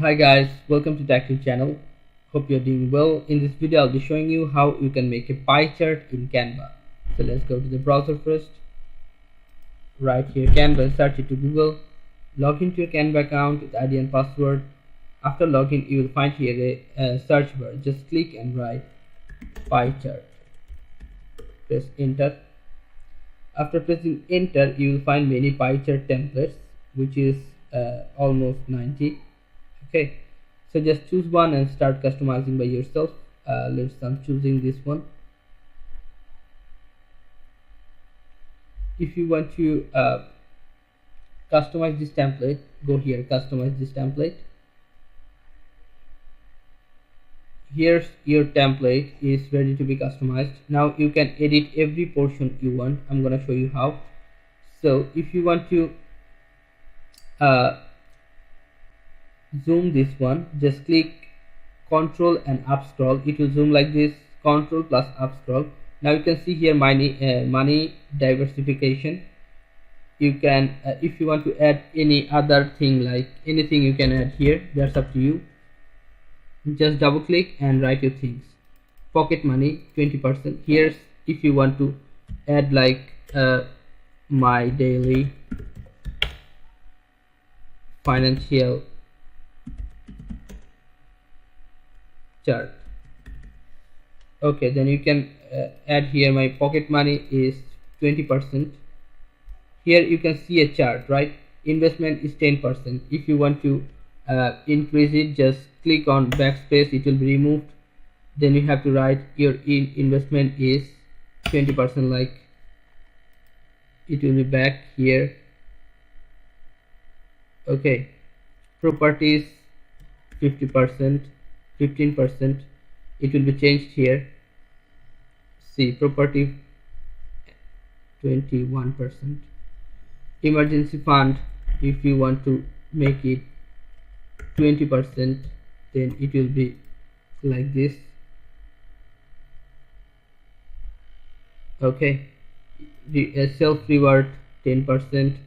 Hi guys, welcome to Tactile channel. Hope you're doing well. In this video I'll be showing you how you can make a pie chart in Canva. So let's go to the browser first. Right here Canva, search it to Google. Log into your Canva account with ID and password. After login you will find here a search bar. Just click and write pie chart. Press enter. After pressing enter you will find many pie chart templates, which is almost 90. Okay, so just choose one and start customizing by yourself. I'm choosing this one. If you want to customize this template, go here, customize this template. Here's your template is ready to be customized. Now you can edit every portion you want. I'm gonna show you how. So if you want to zoom this one, just click Ctrl and up scroll. It will zoom like this. Ctrl plus up scroll. Now you can see here money diversification. You can if you want to add any other thing, like anything you can add here, that's up to you. Just double click and write your things. Pocket money 20%. Here's if you want to add like my daily financial chart. Okay, then you can add here my pocket money is 20%. Here you can see a chart, right? Investment is 10%. If you want to increase it, just click on backspace, it will be removed. Then you have to write your investment is 20%, like it will be back here. Okay, properties 50%, 15%, it will be changed here. See, property 21%. Emergency fund, if you want to make it 20%, then it will be like this. Okay, the self reward 10%,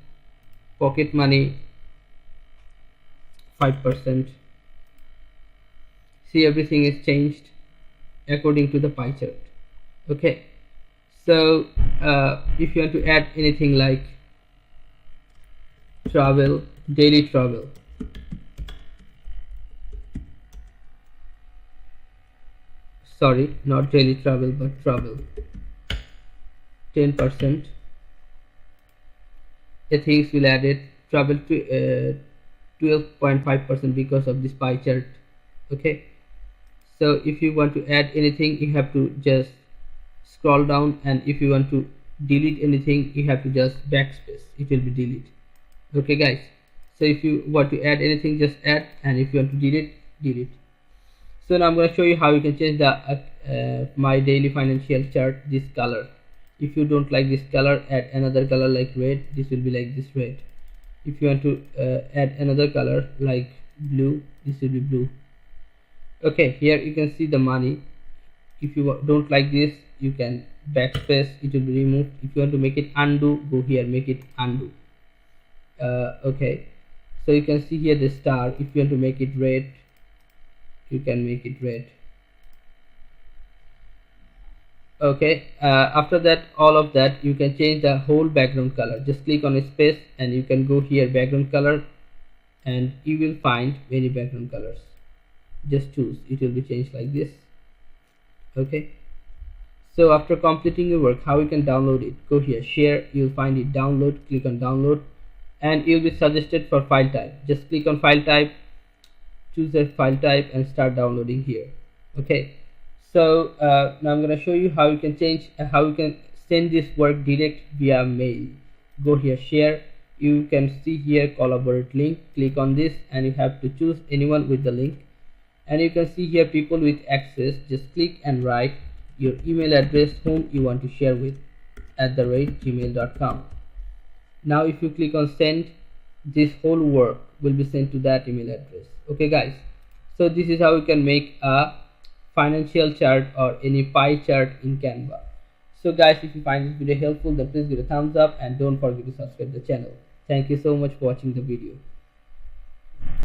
pocket money 5%. See, everything is changed according to the pie chart. Okay, so if you want to add anything like travel, daily travel, sorry, not daily travel but travel, 10%. Ethics will add it, travel to 12.5% because of this pie chart. Okay, so if you want to add anything, you have to just scroll down, and if you want to delete anything, you have to just backspace, it will be delete. Okay guys, so if you want to add anything, just add, and if you want to delete. So now I'm going to show you how you can change the my daily financial chart, this color. If you don't like this color, add another color like red. This will be like this red. If you want to add another color like blue, this will be blue. Okay, here you can see the money. If you don't like this, you can backspace, it will be removed. If you want to make it undo, go here, make it undo. Okay, so you can see here the star. If you want to make it red, you can make it red. Okay, after that, all of that, you can change the whole background color. Just click on a space and you can go here, background color, and you will find many background colors. Just choose, it will be changed like this. Okay, so after completing your work, how you can download it? Go here, share, you'll find it, download, click on download, and you'll be suggested for file type. Just click on file type, choose a file type, and start downloading here. Okay, so now I'm going to show you how you can change how you can send this work direct via mail. Go here, share, you can see here collaborate link, click on this, and you have to choose anyone with the link, and you can see here people with access. Just click and write your email address whom you want to share with @gmail.com. Now if you click on send, this whole work will be sent to that email address. Okay guys, so this is how you can make a financial chart or any pie chart in Canva. So guys, if you find this video helpful, then please give a thumbs up and don't forget to subscribe the channel. Thank you so much for watching the video.